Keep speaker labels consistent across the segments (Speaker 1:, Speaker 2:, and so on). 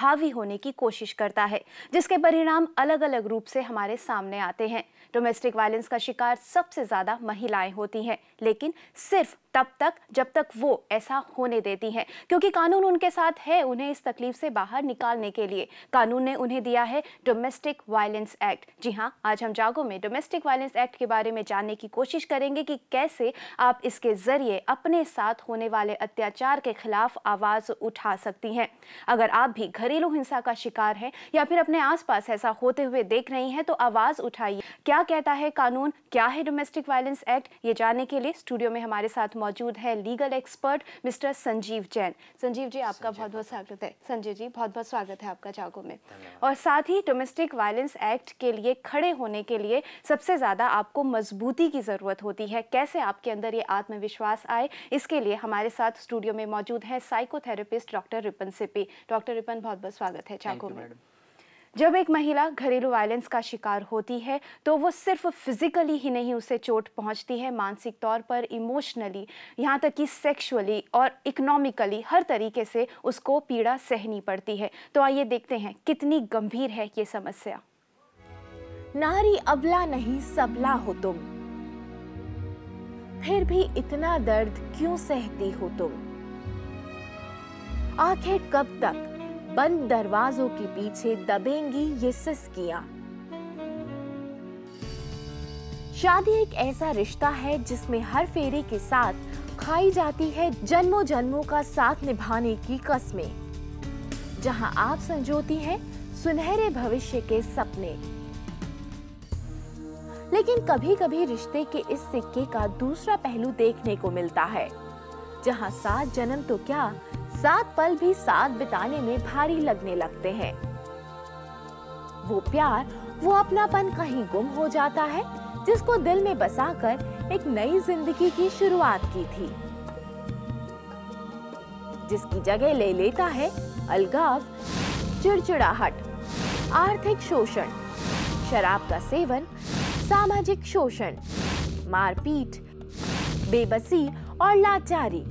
Speaker 1: हावी होने की कोशिश करता है, जिसके परिणाम अलग अलग रूप से हमारे सामने आते हैं। डोमेस्टिक वायलेंस का शिकार सबसे ज्यादा महिलाएं होती हैं, लेकिन सिर्फ तब तक जब तक वो ऐसा होने देती हैं, क्योंकि कानून उनके साथ है उन्हें इस तकलीफ से बाहर निकालने के लिए। कानून ने उन्हें दिया है डोमेस्टिक वायलेंस एक्ट। जी हाँ, आज हम जागो में डोमेस्टिक वायलेंस एक्ट के बारे में जानने की कोशिश करेंगे कि कैसे आप इसके जरिए अपने साथ होने वाले अत्याचार के खिलाफ आवाज उठा सकती हैं। अगर आप भी घरेलू हिंसा का शिकार हैं या फिर अपने आसपास ऐसा होते हुए देख रही हैं तो आवाज उठाइए। क्या कहता है कानून, क्या है डोमेस्टिक वायलेंस एक्ट, ये जानने के लिए स्टूडियो में हमारे साथ मौजूद है legal expert mister Sanjeev Jain. Sanjeev ji, आपका बहुत बहुत स्वागत है। संजीव जी, बहुत बहुत स्वागत है आपका जागो में। और साथ ही डोमेस्टिक वायलेंस एक्ट के लिए खड़े होने के लिए सबसे ज्यादा आपको मजबूती की जरूरत होती है। कैसे आपके अंदर ये आत्मविश्वास आए, इसके लिए हमारे साथ स्टूडियो में मौजूद है psychotherapist doctor Ripon Sippy. Doctor Ripon, बहुत बहुत स्वागत है जागो में। जब एक महिला घरेलू वायलेंस का शिकार होती है तो वो सिर्फ फिजिकली ही नहीं उसे चोट पहुंचती है, मानसिक तौर पर, इमोशनली, यहाँ तक कि सेक्सुअली और इकोनॉमिकली हर तरीके से उसको पीड़ा सहनी पड़ती है। तो आइए देखते हैं कितनी गंभीर है ये समस्या।
Speaker 2: नारी अबला नहीं सबला हो तुम, फिर भी इतना दर्द क्यों सहती हो तुम? आखिर कब तक बंद दरवाजों के पीछे दबेंगी ये सिसकियां? शादी एक ऐसा रिश्ता है जिसमें हर फेरे के साथ खाई जाती है जन्मों जन्मों का साथ निभाने की कस्में, जहां आप संजोती हैं सुनहरे भविष्य के सपने। लेकिन कभी कभी रिश्ते के इस सिक्के का दूसरा पहलू देखने को मिलता है, जहां 7 जन्म तो क्या 7 पल भी साथ बिताने में भारी लगने लगते हैं। वो प्यार, वो अपनापन कहीं गुम हो जाता है जिसको दिल में बसाकर एक नई जिंदगी की शुरुआत की थी, जिसकी जगह ले लेता है अलगाव, चिड़चिड़ाहट, आर्थिक शोषण, शराब का सेवन, सामाजिक शोषण, मारपीट, बेबसी और लाचारी।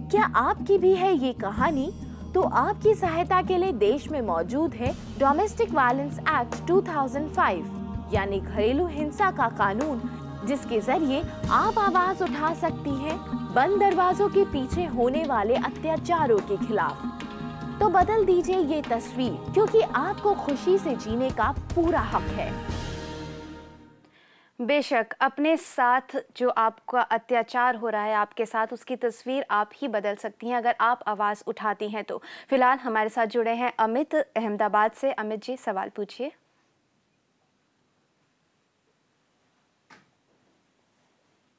Speaker 2: क्या आपकी भी है ये कहानी? तो आपकी सहायता के लिए देश में मौजूद है डोमेस्टिक वायलेंस एक्ट 2005, यानी घरेलू हिंसा का कानून, जिसके जरिए आप आवाज उठा सकती हैं बंद दरवाजों के पीछे होने वाले अत्याचारों के खिलाफ। तो बदल दीजिए ये तस्वीर, क्योंकि आपको खुशी से जीने का पूरा हक है।
Speaker 1: बेशक अपने साथ जो आपका अत्याचार हो रहा है आपके साथ, उसकी तस्वीर आप ही बदल सकती हैं अगर आप आवाज़ उठाती हैं तो। फिलहाल हमारे साथ जुड़े हैं अमित अहमदाबाद से। अमित जी, सवाल पूछिए।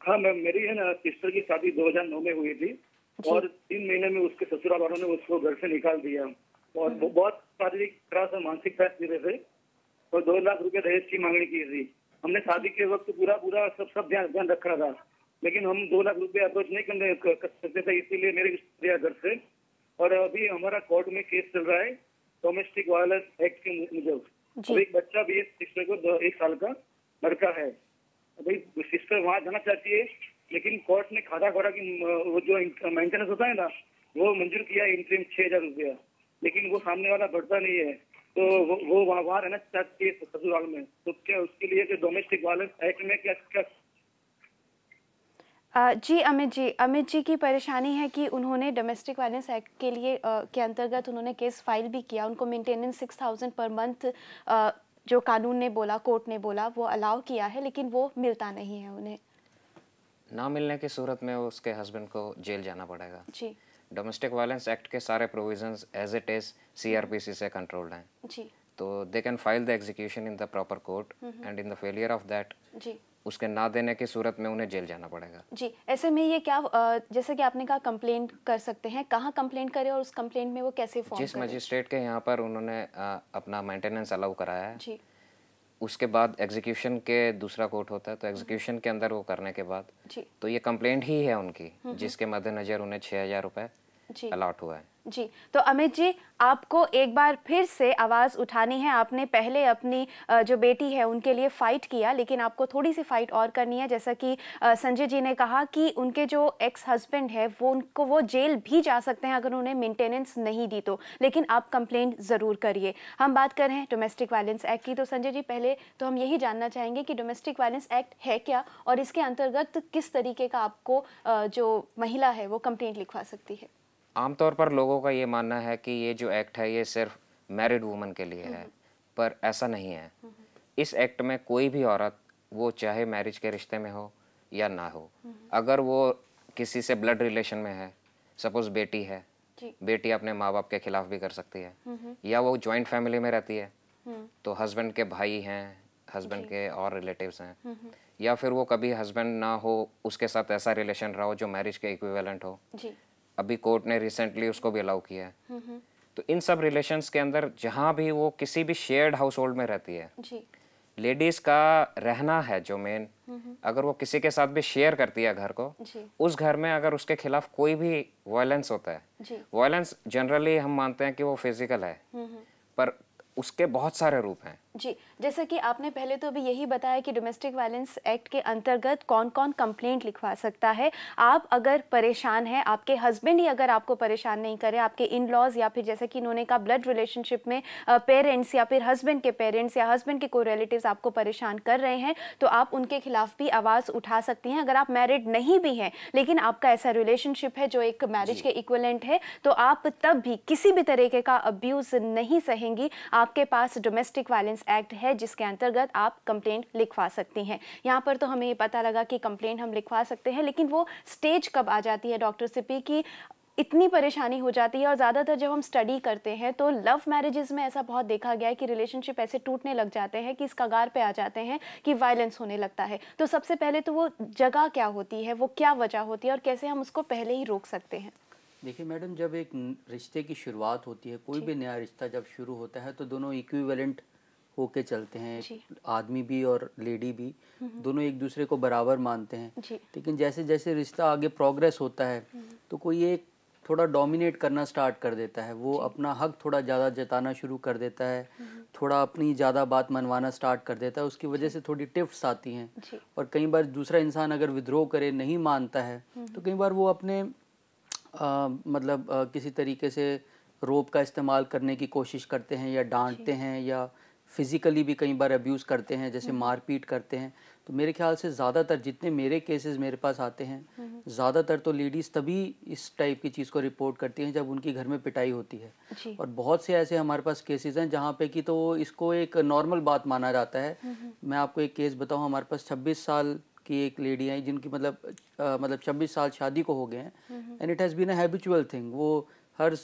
Speaker 3: हाँ मैम, मेरी है ना सिस्टर की शादी 2009 में हुई थी और 3 महीने में उसके ससुराल वालों ने उसको घर से निकाल दिया और वो बहुत शारीरिक तरह से मानसिक त्रास दे रहे थे और 2 लाख रुपए दहेज की मांगनी की थी। हमने शादी के वक्त पूरा सब ध्यान रखा था, लेकिन हम 2 लाख रुपए अप्रोच नहीं कर सकते थे, इसीलिए मेरे दिया घर से। और अभी हमारा कोर्ट में केस चल रहा है डोमेस्टिक वायलेंस एक्ट के मुजब। अब एक बच्चा भी है, सिस्टर को 1 साल का लड़का है। अभी सिस्टर वहाँ जाना चाहती है, लेकिन कोर्ट ने खादा खोड़ा की वो जो मेंटेनेंस होता है ना, वो मंजूर किया है इंटरिम 6,000 रुपया, लेकिन वो सामने वाला बढ़ता नहीं है, तो वो वहाँ रहना चाहती है ससुराल में। तो क्या उसके लिए जो डोमेस्टिक वायलेंस एक्ट में क्या
Speaker 1: जी अमित जी की परेशानी है कि उन्होंने डोमेस्टिक वायलेंस एक्ट के लिए के अंतर्गत उन्होंने केस फाइल भी किया। उनको मेंटेनेंस 6,000 पर मंथ जो कानून ने बोला, कोर्ट ने बोला, वो अलाउ किया है, लेकिन वो मिलता नहीं है उन्हें।
Speaker 4: ना मिलने की सूरत में उसके हस्बैंड को जेल जाना पड़ेगा।
Speaker 1: जी।
Speaker 4: डोमेस्टिक वायलेंस एक्ट के सारे provisions as it is CRPC से कंट्रोल्ड हैं।
Speaker 1: जी। तो
Speaker 4: they can file the execution in the proper court and in the failure of that,
Speaker 1: जी,
Speaker 4: उसके ना देने की सूरत में उन्हें जेल जाना पड़ेगा।
Speaker 1: जी। ऐसे में ये क्या जैसे कि आपने कहा कंप्लेंट कर सकते हैं, कहाँ कंप्लेंट करें और उस कंप्लेंट में वो कैसे फॉर्म
Speaker 4: जिस मजिस्ट्रेट के यहाँ पर उन्होंने अपना मेंटेनेंस अलाउ कराया है,
Speaker 1: जी,
Speaker 4: उसके बाद एग्जीक्यूशन के दूसरा कोर्ट होता है, तो एग्जीक्यूशन के अंदर वो करने के बाद
Speaker 1: जी,
Speaker 4: तो ये कंप्लेंट ही है उनकी, जिसके मद्देनजर उन्हें 6,000 रुपए
Speaker 1: जी,
Speaker 4: अलॉट हुआ है।
Speaker 1: जी, तो अमित जी, आपको एक बार फिर से आवाज़ उठानी है। आपने पहले अपनी जो बेटी है उनके लिए फ़ाइट किया, लेकिन आपको थोड़ी सी फ़ाइट और करनी है। जैसा कि संजय जी ने कहा कि उनके जो एक्स हस्बैंड है वो जेल भी जा सकते हैं अगर उन्हें मेंटेनेंस नहीं दी तो, लेकिन आप कंप्लेंट ज़रूर करिए। हम बात कर रहे हैं डोमेस्टिक वायलेंस एक्ट की। तो संजय जी, पहले तो हम यही जानना चाहेंगे कि डोमेस्टिक वायलेंस एक्ट है क्या और इसके अंतर्गत किस तरीके का आपको जो महिला है वो कंप्लेंट लिखवा सकती है।
Speaker 4: आमतौर पर लोगों का ये मानना है कि ये जो एक्ट है ये सिर्फ मैरिड वुमन के लिए है, पर ऐसा नहीं है। इस एक्ट में कोई भी औरत, वो चाहे मैरिज के रिश्ते में हो या ना हो, अगर वो किसी से ब्लड रिलेशन में है, सपोज बेटी है, बेटी अपने माँ बाप के खिलाफ भी कर सकती है, या वो जॉइंट फैमिली में रहती है तो हस्बैंड के भाई हैं, हस्बैंड के और रिलेटिव्स हैं, या फिर वो कभी हस्बैंड ना हो, उसके साथ ऐसा रिलेशन रहा हो जो मैरिज के इक्विवेलेंट हो। अभी कोर्ट ने रिसेंटली उसको भी अलाउ किया है। तो इन सब रिलेशंस के अंदर जहाँ भी वो किसी भी शेयर्ड हाउस होल्ड में रहती है, लेडीज का रहना है जो मेन, अगर वो किसी के साथ भी शेयर करती है घर को, उस घर में अगर उसके खिलाफ कोई भी वायलेंस होता है, वायलेंस जनरली हम मानते हैं कि वो फिजिकल है, पर उसके बहुत सारे रूप हैं।
Speaker 1: जी, जैसा कि आपने पहले तो अभी यही बताया कि डोमेस्टिक वायलेंस एक्ट के अंतर्गत कौन कौन कंप्लेंट लिखवा सकता है। आप अगर परेशान हैं, आपके हस्बैंड ही अगर आपको परेशान नहीं करे, आपके इन लॉज या फिर जैसे कि इन्होंने कहा ब्लड रिलेशनशिप में पेरेंट्स या फिर हस्बैंड के पेरेंट्स या हस्बैंड के कोई रिलेटिव्स आपको परेशान कर रहे हैं, तो आप उनके खिलाफ भी आवाज़ उठा सकती हैं। अगर आप मैरिड नहीं भी हैं लेकिन आपका ऐसा रिलेशनशिप है जो एक मैरिज के इक्विवेलेंट है, तो आप तब भी किसी भी तरीके का अब्यूज़ नहीं सहेंगी। आपके पास डोमेस्टिक वायलेंस एक्ट है जिसके अंतर्गत आप कंप्लेंट लिखवा सकती हैं। यहाँ पर तो हमें ये पता लगा कि कंप्लेंट हम लिखवा सकते हैं, लेकिन वो स्टेज कब आ जाती है डॉक्टर सिपी की इतनी परेशानी हो जाती है। और ज़्यादातर जब हम स्टडी करते हैं तो लव मैरिजेस में ऐसा बहुत देखा गया है कि रिलेशनशिप ऐसे टूटने लग जाते हैं कि इस कगार पे आ जाते हैं कि वायलेंस होने लगता है। तो सबसे पहले तो वो जगह क्या होती है, वो क्या वजह होती है और कैसे हम उसको पहले ही रोक सकते हैं?
Speaker 5: देखिए मैडम, जब एक रिश्ते की शुरुआत होती है, कोई भी नया रिश्ता जब शुरू होता है तो दोनों इक्विवेलेंट होके चलते हैं, आदमी भी और लेडी भी, दोनों एक दूसरे को बराबर मानते हैं। लेकिन जैसे जैसे रिश्ता आगे प्रोग्रेस होता है तो कोई एक थोड़ा डोमिनेट करना स्टार्ट कर देता है, वो अपना हक थोड़ा ज़्यादा जताना शुरू कर देता है, थोड़ा अपनी ज़्यादा बात मनवाना स्टार्ट कर देता है। उसकी वजह से थोड़ी टिफ्ट्स आती हैं और कई बार दूसरा इंसान अगर विद्रोह करे, नहीं मानता है, तो कई बार वो अपने किसी तरीके से रोप का इस्तेमाल करने की कोशिश करते हैं या डांटते हैं या फिज़िकली भी कई बार अब्यूज़ करते हैं, जैसे मारपीट करते हैं। तो मेरे ख्याल से ज़्यादातर जितने मेरे केसेस मेरे पास आते हैं, ज़्यादातर तो लेडीज़ तभी इस टाइप की चीज़ को रिपोर्ट करती हैं जब उनकी घर में पिटाई होती है। और बहुत से ऐसे हमारे पास केसेस हैं जहाँ पे कि तो इसको एक नॉर्मल बात माना जाता है। मैं आपको एक केस बताऊँ, हमारे पास 26 साल की एक लेडी आई जिनकी 26 साल शादी को हो गए हैं, and it has been a habitual thing. वो हर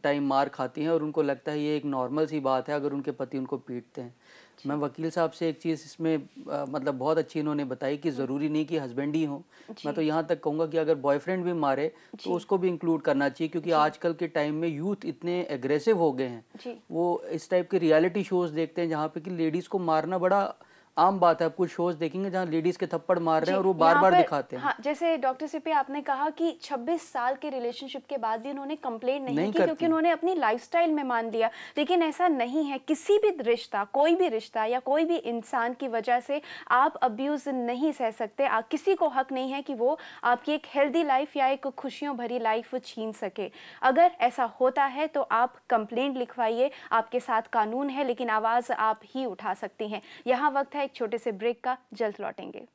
Speaker 5: टाइम मार खाती हैं और उनको लगता है ये एक नॉर्मल सी बात है अगर उनके पति उनको पीटते हैं। मैं वकील साहब से एक चीज़ इसमें बहुत अच्छी इन्होंने बताई कि ज़रूरी नहीं कि हस्बैंड ही हो। मैं तो यहाँ तक कहूँगा कि अगर बॉयफ्रेंड भी मारे तो उसको भी इंक्लूड करना चाहिए, क्योंकि आजकल के टाइम में यूथ इतने एग्रेसिव हो गए हैं, वो इस टाइप के रियलिटी शोज़ देखते हैं जहाँ पे कि लेडीज़ को मारना बड़ा आम बात है। आप कुछ शोज देखेंगे जहाँ लेडीज के थप्पड़ मार रहे हैं और वो बार बार दिखाते हैं।
Speaker 1: हाँ, जैसे डॉक्टर सिपी आपने कहा कि 26 साल के रिलेशनशिप के बाद भी उन्होंने कंप्लेंट नहीं की क्योंकि उन्होंने अपनी लाइफस्टाइल में मान लिया। लेकिन ऐसा नहीं है, किसी भी रिश्ता, कोई भी रिश्ता या कोई भी इंसान की वजह से आप अब्यूज नहीं सह सकते। किसी को हक नहीं है कि वो आपकी एक हेल्दी लाइफ या एक खुशियों भरी लाइफ छीन सके। अगर ऐसा होता है तो आप कंप्लेंट लिखवाइए, आपके साथ कानून है, लेकिन आवाज़ आप ही उठा सकती हैं। यहाँ वक्त है एक छोटे से ब्रेक का, जल्द लौटेंगे।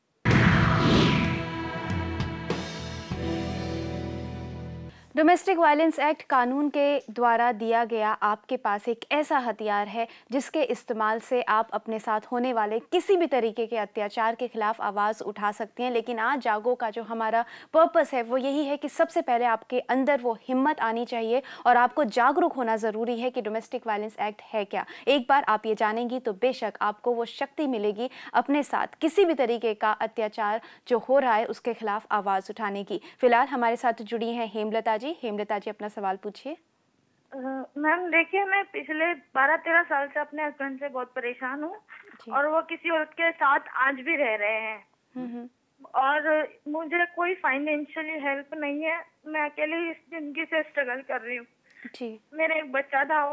Speaker 1: डोमेस्टिक वायलेंस एक्ट कानून के द्वारा दिया गया आपके पास एक ऐसा हथियार है जिसके इस्तेमाल से आप अपने साथ होने वाले किसी भी तरीके के अत्याचार के खिलाफ आवाज़ उठा सकती हैं। लेकिन आज जागो का जो हमारा पर्पस है वो यही है कि सबसे पहले आपके अंदर वो हिम्मत आनी चाहिए और आपको जागरूक होना ज़रूरी है कि डोमेस्टिक वायलेंस एक्ट है क्या। एक बार आप ये जानेंगी तो बेशक आपको वो शक्ति मिलेगी अपने साथ किसी भी तरीके का अत्याचार जो हो रहा है उसके खिलाफ आवाज़ उठाने की। फिलहाल हमारे साथ जुड़ी हैं हेमलता जी। हेमलता जी, अपना सवाल पूछिए।
Speaker 6: मैम देखिए, मैं पिछले 12-13 साल से अपने हस्बैंड से बहुत परेशान हूँ और वो किसी औरत के साथ आज भी रह रहे हैं और मुझे कोई फाइनेंशियली हेल्प नहीं है। मैं अकेले इस जिंदगी से स्ट्रगल कर रही हूँ।
Speaker 1: जी
Speaker 6: मेरा एक बच्चा था,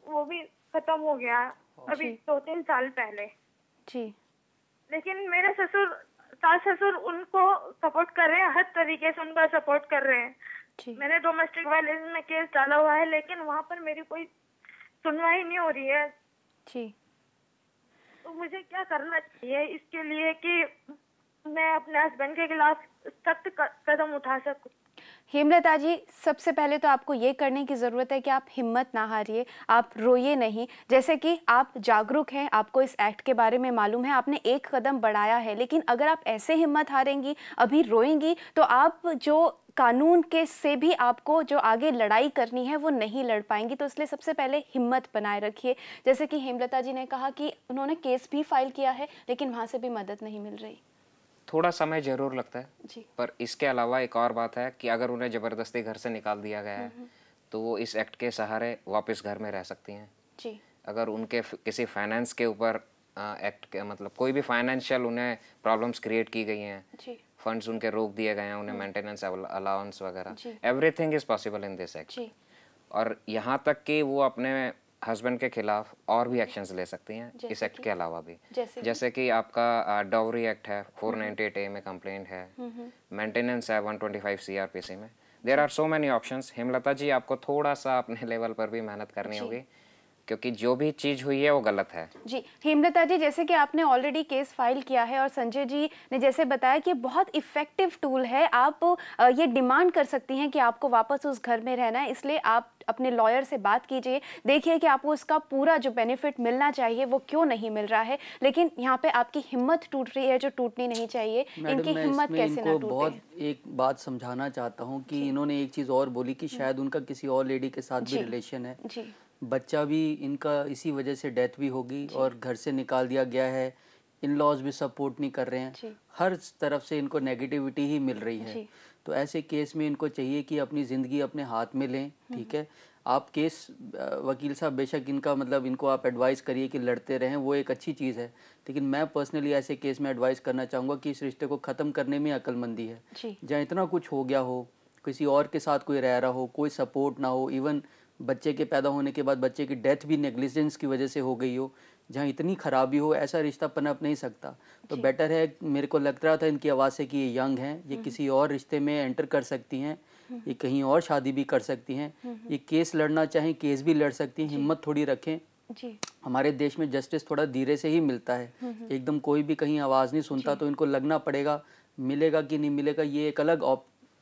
Speaker 6: वो भी खत्म हो गया अभी
Speaker 1: जी
Speaker 6: 2-3 साल पहले।
Speaker 1: जी
Speaker 6: लेकिन मेरे सास ससुर उनको सपोर्ट कर रहे हैं, हर तरीके से उनका सपोर्ट कर रहे हैं।
Speaker 1: जी
Speaker 6: मैंने डोमेस्टिक वायलेंस में केस डाला हुआ है, लेकिन वहाँ पर मेरी कोई सुनवाई नहीं हो रही है।
Speaker 1: जी
Speaker 6: तो मुझे क्या करना चाहिए इसके लिए कि मैं अपने हस्बैंड के खिलाफ सख्त कदम उठा सकूं?
Speaker 1: हेमलता जी, सबसे पहले तो आपको ये करने की ज़रूरत है कि आप हिम्मत ना हारिए, आप रोइए नहीं। जैसे कि आप जागरूक हैं, आपको इस एक्ट के बारे में मालूम है, आपने एक कदम बढ़ाया है, लेकिन अगर आप ऐसे हिम्मत हारेंगी, अभी रोएंगी, तो आप जो कानून के से भी आपको जो आगे लड़ाई करनी है वो नहीं लड़ पाएंगी। तो इसलिए सबसे पहले हिम्मत बनाए रखिए। जैसे कि हेमलता जी ने कहा कि उन्होंने केस भी फाइल किया है, लेकिन वहाँ से भी मदद नहीं मिल रही।
Speaker 4: थोड़ा समय जरूर लगता है,
Speaker 1: जी
Speaker 4: पर इसके अलावा एक और बात है कि अगर उन्हें ज़बरदस्ती घर से निकाल दिया गया है तो वो इस एक्ट के सहारे वापस घर में रह सकती हैं।
Speaker 1: जी
Speaker 4: अगर उनके किसी फाइनेंस के ऊपर एक्ट के मतलब कोई भी फाइनेंशियल उन्हें प्रॉब्लम्स क्रिएट की गई हैं,
Speaker 1: जी
Speaker 4: फंड्स उनके रोक दिए गए हैं, उन्हें मेंटेनेंस अलाउंस वगैरह,
Speaker 1: जी।
Speaker 4: Everything is possible in this act.
Speaker 1: जी
Speaker 4: और यहाँ तक कि वो अपने हस्बैंड के खिलाफ और भी एक्शंस ले सकती हैं इस
Speaker 1: जैसे
Speaker 4: एक्ट
Speaker 1: कि?
Speaker 4: के अलावा भी।
Speaker 1: जैसे कि?
Speaker 4: जैसे कि आपका डाउरी एक्ट है, 498A में कंप्लेंट है, मेंटेनेंस है 125 CRPC में। There are so many options. Hemlata ji, आपको थोड़ा सा अपने लेवल पर भी मेहनत करनी
Speaker 1: जी।
Speaker 4: होगी, क्योंकि जो भी चीज़ हुई है वो गलत है।
Speaker 1: जी हेमलता जी, जैसे कि आपने ऑलरेडी केस फाइल किया है और संजय जी ने जैसे बताया कि बहुत इफेक्टिव टूल है, आप ये डिमांड कर सकती हैं कि आपको वापस उस घर में रहना है, इसलिए आप अपने लॉयर से बात कीजिए, देखिए कि आपको उसका पूरा जो बेनिफिट मिलना चाहिए वो क्यों नहीं मिल रहा है। लेकिन यहाँ पे आपकी हिम्मत टूट रही है जो टूटनी नहीं चाहिए।
Speaker 5: मैडम,
Speaker 1: इनकी
Speaker 5: मैं
Speaker 1: हिम्मत
Speaker 5: इसमें
Speaker 1: कैसे ना
Speaker 5: इनको
Speaker 1: टूटे।
Speaker 5: बहुत एक बात समझाना चाहता हूँ कि इन्होंने एक चीज़ और बोली कि शायद उनका किसी और लेडी के साथ भी
Speaker 1: जी।
Speaker 5: रिलेशन है।
Speaker 1: जी
Speaker 5: बच्चा भी इनका इसी वजह से डेथ भी होगी और घर से निकाल दिया गया है। इन लॉज भी सपोर्ट नहीं कर रहे हैं,
Speaker 1: जी।
Speaker 5: हर तरफ से इनको नेगेटिविटी ही मिल रही है।
Speaker 1: जी।
Speaker 5: तो ऐसे केस में इनको चाहिए कि अपनी ज़िंदगी अपने हाथ में लें। ठीक है, आप केस वकील साहब बेशक इनका मतलब इनको आप एडवाइस करिए कि लड़ते रहें, वो एक अच्छी चीज़ है, लेकिन मैं पर्सनली ऐसे केस में एडवाइस करना चाहूँगा कि इस रिश्ते को ख़त्म करने में अक्लमंदी है।
Speaker 1: जी
Speaker 5: जहाँ इतना कुछ हो गया हो, किसी और के साथ कोई रह रहा हो, कोई सपोर्ट ना हो, इवन बच्चे के पैदा होने के बाद बच्चे की डेथ भी नेग्लिजेंस की वजह से हो गई हो, जहाँ इतनी खराबी हो, ऐसा रिश्ता पनप नहीं सकता। तो बेटर है, मेरे को लग रहा था इनकी आवाज़ से कि ये यंग हैं, ये किसी और रिश्ते में एंटर कर सकती हैं, ये कहीं और शादी भी कर सकती हैं, ये केस लड़ना चाहें केस भी लड़ सकती हैं, हिम्मत थोड़ी रखें।
Speaker 1: जी
Speaker 5: हमारे देश में जस्टिस थोड़ा धीरे से ही मिलता है, एकदम कोई भी कहीं आवाज़ नहीं सुनता, तो इनको लगना पड़ेगा मिलेगा कि नहीं मिलेगा, ये एक अलग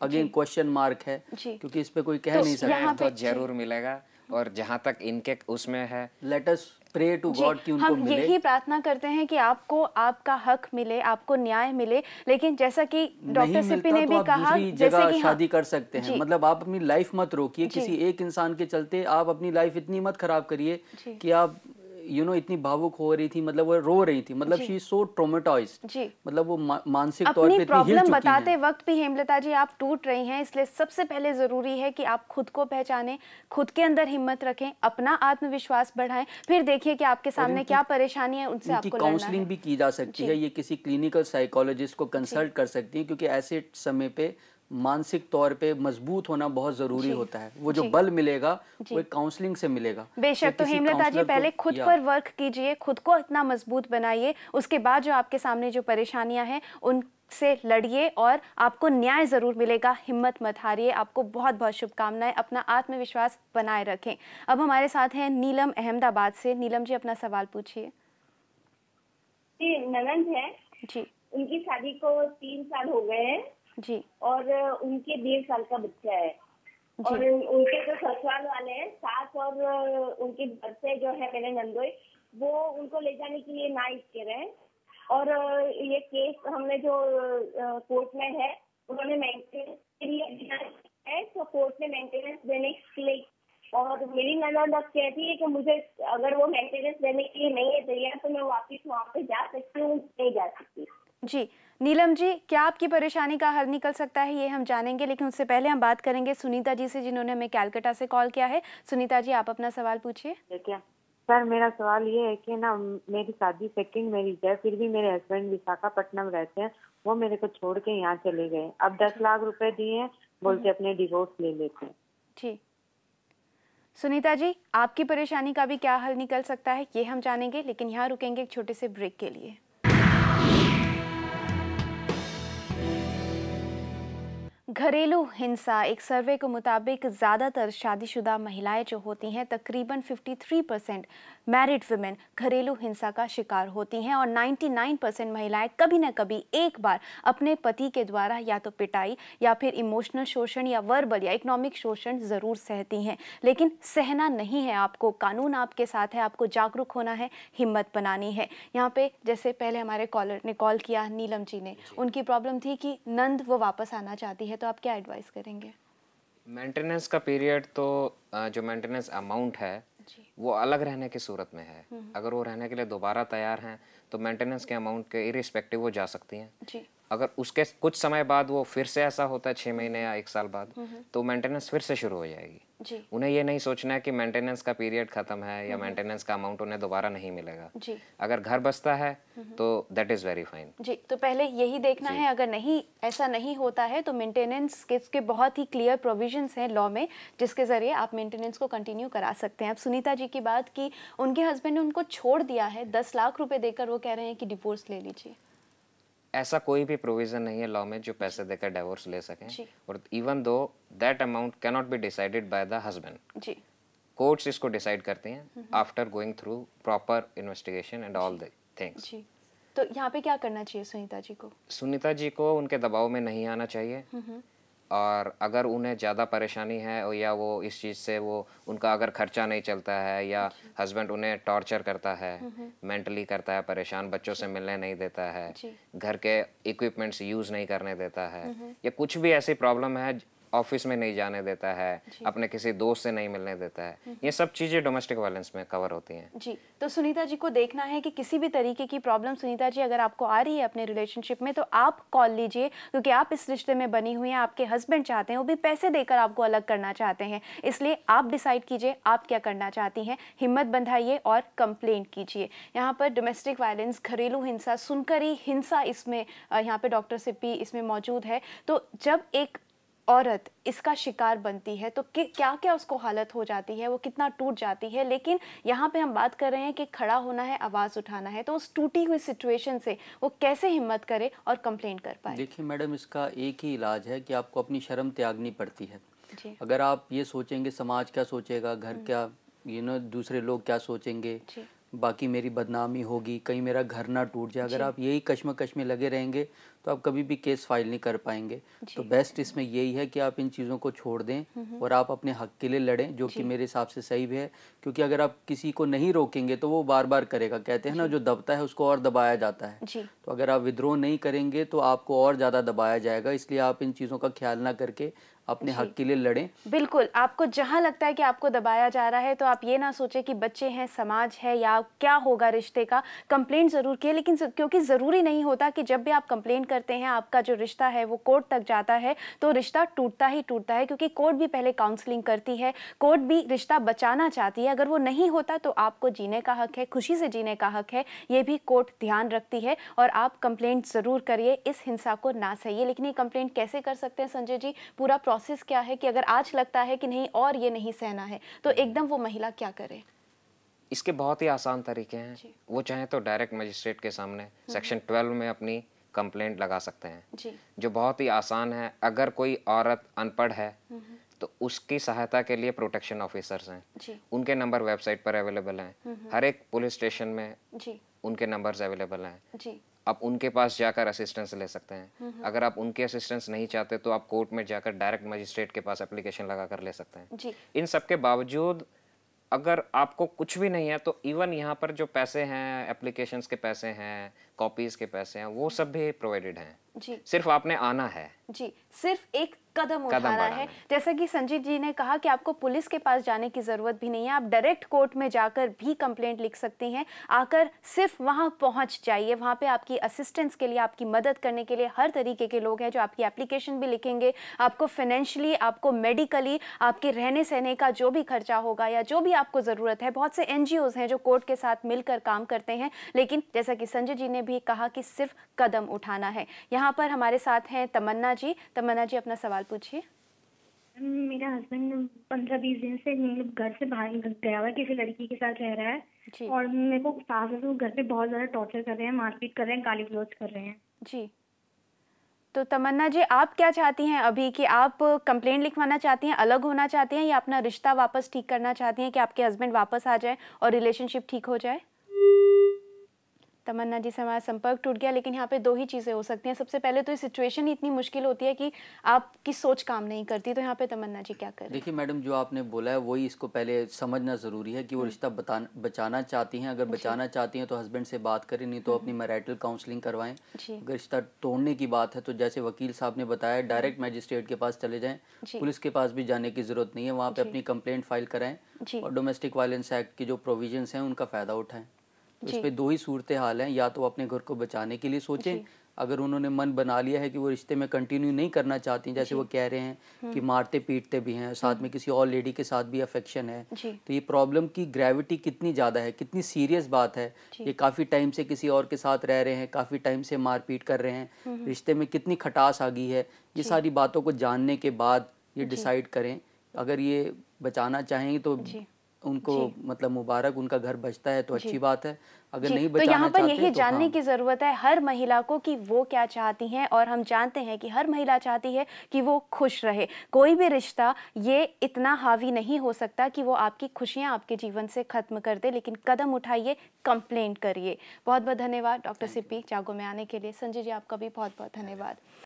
Speaker 5: अगेन क्वेश्चन मार्क है,
Speaker 1: जी।
Speaker 5: क्योंकि इस पे कोई कह नहीं सकता।
Speaker 1: यहाँ पे
Speaker 4: तो जरूर मिलेगा, और जहाँ तक इनके उसमें है,
Speaker 5: लेट अस प्रे टू
Speaker 1: जी,
Speaker 5: गॉड कि उनको
Speaker 1: हम
Speaker 5: मिले।
Speaker 1: यही प्रार्थना करते हैं कि आपको आपका हक मिले, आपको न्याय मिले। लेकिन जैसा कि डॉक्टर
Speaker 5: नहीं
Speaker 1: सिप्पी
Speaker 5: मिलता
Speaker 1: ने
Speaker 5: तो
Speaker 1: भी
Speaker 5: आप
Speaker 1: कहा,
Speaker 5: दूसरी
Speaker 1: जैसे
Speaker 5: जगह
Speaker 1: कि
Speaker 5: शादी कर सकते हैं।
Speaker 1: जी।
Speaker 5: मतलब आप अपनी लाइफ मत रोकिए,
Speaker 1: जी।
Speaker 5: किसी एक इंसान के चलते आप अपनी लाइफ इतनी मत खराब करिए
Speaker 1: जी।
Speaker 5: कि आप इतनी भावुक हो रही थी, मतलब वो रो रही थी, मतलब
Speaker 1: जी।
Speaker 5: शी इज सो ट्रॉमेटाइज्ड,
Speaker 1: जी।
Speaker 5: मतलब वो मानसिक तौर
Speaker 1: अपनी
Speaker 5: पे इतनी हिल
Speaker 1: प्रॉब्लम
Speaker 5: चुकी
Speaker 1: बताते
Speaker 5: हैं।
Speaker 1: वक्त भी हेमलता जी आप टूट रही हैं, इसलिए सबसे पहले जरूरी है कि आप खुद को पहचानें, खुद के अंदर हिम्मत रखें, अपना आत्मविश्वास बढ़ाएं, फिर देखिए कि आपके सामने क्या परेशानी है, उनसे
Speaker 5: इनकी
Speaker 1: आपको लड़ना
Speaker 5: काउंसलिंग
Speaker 1: है।
Speaker 5: भी की जा सकती है, ये किसी क्लिनिकल साइकोलॉजिस्ट को कंसल्ट कर सकती हैं, क्योंकि ऐसे समय पे मानसिक तौर पे मजबूत होना बहुत जरूरी
Speaker 1: जी।
Speaker 5: होता है। वो जो
Speaker 1: जी।
Speaker 5: बल मिलेगा
Speaker 1: जी।
Speaker 5: वो एक काउंसलिंग से मिलेगा।
Speaker 1: बेशक। तो
Speaker 5: किसी
Speaker 1: हेमलता जी,
Speaker 5: काउंसलर
Speaker 1: पहले
Speaker 5: को
Speaker 1: खुद पर वर्क कीजिए, खुद को इतना मजबूत बनाइए, उसके बाद जो आपके सामने जो परेशानियां हैं उनसे लड़िए और आपको न्याय जरूर मिलेगा। हिम्मत मत हारिए। आपको बहुत बहुत शुभकामनाएं, अपना आत्मविश्वास बनाए रखें। अब हमारे साथ हैं नीलम अहमदाबाद से। नीलम जी, अपना सवाल पूछिए।
Speaker 7: जी, ननंद है
Speaker 1: जी।
Speaker 7: उनकी शादी को 3 साल हो गए हैं
Speaker 1: जी।
Speaker 7: और उनके 1.5 साल का बच्चा है।
Speaker 1: जी।
Speaker 7: और उनके जो ससुराल वाले हैं, सास और उनके घर से जो है मेरे नंदोई, वो उनको ले जाने के लिए ना कह रहे हैं। और ये केस हमने जो कोर्ट में है, उन्होंने मेंटेनेंस के लिए दिया है, तो कोर्ट ने मेंटेनेंस देने के लिए, और मेरी ननद अब कहती है कि मुझे अगर वो मेंटेनेंस देने के लिए नहीं है तैयार तो मैं वापस वहाँ पे जा सकती हूँ, नहीं जा सकती।
Speaker 1: जी नीलम जी, क्या आपकी परेशानी का हल निकल सकता है ये हम जानेंगे, लेकिन उससे पहले हम बात करेंगे सुनीता जी से, जिन्होंने हमें कैलकाटा से कॉल किया है। सुनीता जी, आप अपना सवाल पूछिए।
Speaker 8: क्या सर, मेरा सवाल ये है कि ना, मेरी शादी सेकंड मैरिज है, फिर भी मेरे हस्बैंड विशाखापट्टनम रहते हैं, वो मेरे को छोड़ के यहाँ चले गए। अब 10 लाख रुपए दिए हैं, बोलते अपने डिवोर्स ले लेते हैं।
Speaker 1: जी सुनीता जी, आपकी परेशानी का भी क्या हल निकल सकता है ये हम जानेंगे, लेकिन यहाँ रुकेंगे एक छोटे से ब्रेक के लिए। घरेलू हिंसा, एक सर्वे के मुताबिक ज़्यादातर शादीशुदा महिलाएं जो होती हैं, तकरीबन 53% मैरिड वुमेन घरेलू हिंसा का शिकार होती हैं और 99% महिलाएं कभी न कभी एक बार अपने पति के द्वारा या तो पिटाई या फिर इमोशनल शोषण या वर्बल या इकोनॉमिक शोषण ज़रूर सहती हैं। लेकिन सहना नहीं है आपको, कानून आपके साथ है, आपको जागरूक होना है, हिम्मत बनानी है। यहाँ पे जैसे पहले हमारे कॉलर ने कॉल किया, नीलम जी ने, उनकी प्रॉब्लम थी कि नंद वो वापस आना चाहती है, तो आप क्या एडवाइस करेंगे?
Speaker 4: मेंटेनेंस का पीरियड तो जो मेंटेनेंस अमाउंट है वो अलग रहने की सूरत में है। अगर वो रहने के लिए दोबारा तैयार हैं तो मेंटेनेंस के अमाउंट के इरिस्पेक्टिव वो जा सकती हैं जी। अगर उसके कुछ समय बाद वो फिर से ऐसा होता है 6 महीने या 1 साल बाद, तो मेंटेनेंस फिर से शुरू हो जाएगी जी। उन्हें ये नहीं सोचना है कि मेंटेनेंस का पीरियड खत्म है या मेंटेनेंस का अमाउंट उन्हें दोबारा नहीं मिलेगा जी। अगर घर बसता है तो दैट इज वेरी फाइन
Speaker 1: जी। तो पहले यही देखना है, अगर नहीं ऐसा नहीं होता है तो मेंटेनेंस के बहुत ही क्लियर प्रोविजंस हैं लॉ में, जिसके जरिए आप मेंटेनेंस को कंटिन्यू करा सकते हैं। अब सुनीता जी की बात की, उनके हस्बैंड ने उनको छोड़ दिया है, 10 लाख रुपए देकर वो कह रहे हैं कि डिवोर्स ले लीजिए।
Speaker 4: ऐसा कोई भी प्रोविजन नहीं है लॉ में जो पैसे देकर डिवोर्स ले सकें, और even though that amount can not be decided by the husband जी। कोर्ट्स इसको डिसाइड करते हैं after going through proper investigation and all the things जी।
Speaker 1: तो यहाँ पे क्या करना चाहिए सुनीता जी को?
Speaker 4: सुनीता जी को उनके दबाव में नहीं आना चाहिए, और अगर उन्हें ज़्यादा परेशानी है या वो इस चीज़ से वो उनका अगर खर्चा नहीं चलता है या हस्बैंड उन्हें टॉर्चर करता है, मेंटली करता है परेशान, बच्चों से मिलने नहीं देता है, घर के इक्विपमेंट्स यूज़ नहीं करने देता है, या कुछ भी ऐसी प्रॉब्लम है, ऑफिस में नहीं जाने देता है, अपने किसी दोस्त से नहीं मिलने देता है, ये सब चीज़ें डोमेस्टिक वायलेंस में कवर होती हैं
Speaker 1: जी। तो सुनीता जी को देखना है कि किसी भी तरीके की प्रॉब्लम सुनीता जी अगर आपको आ रही है अपने रिलेशनशिप में, तो आप कॉल लीजिए, क्योंकि आप इस रिश्ते में बनी हुई हैं, आपके हस्बैंड चाहते हैं, वो भी पैसे देकर आपको अलग करना चाहते हैं, इसलिए आप डिसाइड कीजिए आप क्या करना चाहती हैं, हिम्मत बंधाइए और कंप्लेंट कीजिए। यहाँ पर डोमेस्टिक वायलेंस, घरेलू हिंसा सुनकर ही हिंसा, इसमें यहाँ पे डॉक्टर सिप्पी इसमें मौजूद है। तो जब एक औरत इसका शिकार बनती है तो क्या क्या उसको हालत हो जाती है, वो कितना टूट जाती है। लेकिन यहाँ पे हम बात कर रहे हैं कि खड़ा होना है, आवाज़ उठाना है, तो उस टूटी हुई सिचुएशन से वो कैसे हिम्मत करे और कंप्लेंट कर पाए।
Speaker 5: देखिए मैडम, इसका एक ही इलाज है कि आपको अपनी शर्म त्यागनी पड़ती है जी। अगर आप ये सोचेंगे समाज क्या सोचेगा, घर क्या दूसरे लोग क्या सोचेंगे, बाकी मेरी बदनामी होगी, कहीं मेरा घर ना टूट जाए, अगर आप यही कश्मकश में लगे रहेंगे तो आप कभी भी केस फाइल नहीं कर पाएंगे। तो बेस्ट इसमें यही है कि आप इन चीज़ों को छोड़ दें और आप अपने हक के लिए लड़ें, जो कि मेरे हिसाब से सही भी है, क्योंकि अगर आप किसी को नहीं रोकेंगे तो वो बार बार करेगा। कहते हैं ना, जो दबता है उसको और दबाया जाता है। तो अगर आप विद्रोह नहीं करेंगे तो आपको और ज़्यादा दबाया जाएगा, इसलिए आप इन चीज़ों का ख्याल ना करके अपने हक के लिए लड़ें।
Speaker 1: बिल्कुल, आपको जहां लगता है कि आपको दबाया जा रहा है तो आप ये ना सोचें कि बच्चे हैं, समाज है या क्या होगा रिश्ते का, कंप्लेंट जरूर किए, लेकिन क्योंकि ज़रूरी नहीं होता कि जब भी आप कंप्लेंट करते हैं आपका जो रिश्ता है वो कोर्ट तक जाता है तो रिश्ता टूटता ही टूटता है, क्योंकि कोर्ट भी पहले काउंसलिंग करती है, कोर्ट भी रिश्ता बचाना चाहती है। अगर वो नहीं होता तो आपको जीने का हक है, खुशी से जीने का हक है, ये भी कोर्ट ध्यान रखती है। और आप कंप्लेंट ज़रूर करिए, इस हिंसा को ना सहिए। लेकिन ये कंप्लेंट कैसे कर सकते हैं संजय जी, पूरा प्रोसेस क्या है कि अगर आज लगता है कि नहीं और ये नहीं सहना है तो एकदम वो महिला क्या करे?
Speaker 4: इसके बहुत ही आसान तरीके हैं। वो चाहे तो डायरेक्ट मजिस्ट्रेट के सामने सेक्शन 12 में अपनी कंप्लेंट लगा सकते हैं जी। जो बहुत ही आसान है। अगर कोई औरत अनपढ़ है तो उसकी सहायता के लिए प्रोटेक्शन ऑफिसर्स हैं जी। उनके नंबर वेबसाइट पर अवेलेबल हैं, हर एक पुलिस स्टेशन में जी। उनके नंबर्स अवेलेबल हैं जी। आप उनके पास जाकर असिस्टेंस ले सकते हैं। अगर आप उनके असिस्टेंस नहीं चाहते तो आप कोर्ट में जाकर डायरेक्ट मजिस्ट्रेट के पास एप्लीकेशन लगा कर ले सकते हैं जी। इन सब के बावजूद अगर आपको कुछ भी नहीं है तो इवन यहाँ पर जो पैसे हैं, एप्लीकेशंस के पैसे हैं, कॉपीज के पैसे हैं, वो सब भी प्रोवाइडेड हैं जी। सिर्फ आपने आना है जी, सिर्फ एक कदम उठाना है। जैसा कि संजीत जी ने कहा कि आपको पुलिस के पास जाने की जरूरत भी नहीं है, आप डायरेक्ट कोर्ट में जाकर भी कंप्लेंट लिख सकती हैं। आकर सिर्फ वहां पहुंच जाइए, वहां पे आपकी असिस्टेंस के लिए, आपकी मदद करने के लिए हर तरीके के लोग हैं जो आपकी एप्लीकेशन भी लिखेंगे, आपको फाइनेंशियली, आपको मेडिकली, आपके रहने सहने का जो भी खर्चा होगा या जो भी आपको ज़रूरत है। बहुत से NGOs हैं जो कोर्ट के साथ मिलकर काम करते हैं, लेकिन जैसा कि संजय जी ने भी कहा कि सिर्फ कदम उठाना है। यहाँ पर हमारे साथ हैं तमन्ना जी। तमन्ना जी, अपना सवाल पूछिए।
Speaker 9: मेरा हस्बैंड 15-20 दिन से मतलब घर से बाहर गया हुआ है, किसी लड़की के साथ रह रहा है और मेरे को सास ससुर घर पे बहुत ज़्यादा टॉर्चर कर रहे हैं, मारपीट कर रहे हैं, गाली गलौज कर रहे हैं।
Speaker 1: जी, तो तमन्ना जी आप क्या चाहती हैं अभी, कि आप कंप्लेंट लिखवाना चाहती हैं, अलग होना चाहती हैं, या अपना रिश्ता वापस ठीक करना चाहती हैं कि आपके हस्बैंड वापस आ जाए और रिलेशनशिप ठीक हो जाए? तमन्ना जी से हमारा संपर्क टूट गया, लेकिन यहाँ पे दो ही चीज़ें हो सकती हैं। सबसे पहले तो ये सिचुएशन ही इतनी मुश्किल होती है कि आपकी सोच काम नहीं करती, तो यहाँ पे तमन्ना जी क्या करें?
Speaker 5: देखिए मैडम, जो आपने बोला है वही इसको पहले समझना ज़रूरी है कि वो रिश्ता बचाना चाहती हैं। अगर बचाना चाहती हैं तो हस्बैंड से बात करें, नहीं तो अपनी मैरिटल काउंसलिंग करवाएं। अगर रिश्ता तोड़ने की बात है तो जैसे वकील साहब ने बताया, डायरेक्ट मैजिस्ट्रेट के पास चले जाएँ, पुलिस के पास भी जाने की ज़रूरत नहीं है, वहाँ पर अपनी कंप्लेंट फाइल कराएँ और डोमेस्टिक वायलेंस एक्ट की जो प्रोविजंस हैं उनका फ़ायदा उठाएँ। इस पे दो ही सूरतें हाल हैं, या तो अपने घर को बचाने के लिए सोचें, अगर उन्होंने मन बना लिया है कि वो रिश्ते में कंटिन्यू नहीं करना चाहती, जैसे वो कह रहे हैं कि मारते पीटते भी हैं, साथ में किसी और लेडी के साथ भी अफेक्शन है, तो ये प्रॉब्लम की ग्रेविटी कितनी ज़्यादा है, कितनी सीरियस बात है। ये काफ़ी टाइम से किसी और के साथ रह रहे हैं, काफ़ी टाइम से मारपीट कर रहे हैं, रिश्ते में कितनी खटास आ गई है, ये सारी बातों को जानने के बाद ये डिसाइड करें। अगर ये बचाना चाहेंगे तो उनको मतलब मुबारक, उनका घर बचता है तो अच्छी बात है। अगर नहीं बचाना
Speaker 1: तो यहाँ पर
Speaker 5: चाहते
Speaker 1: यही
Speaker 5: तो
Speaker 1: जानने की ज़रूरत है हर महिला को कि वो क्या चाहती हैं, और हम जानते हैं कि हर महिला चाहती है कि वो खुश रहे। कोई भी रिश्ता ये इतना हावी नहीं हो सकता कि वो आपकी खुशियाँ आपके जीवन से ख़त्म कर दे, लेकिन कदम उठाइए, कंप्लेंट करिए। बहुत बहुत धन्यवाद डॉक्टर सिप्पी जागो में आने के लिए। संजय जी आपका भी बहुत बहुत धन्यवाद।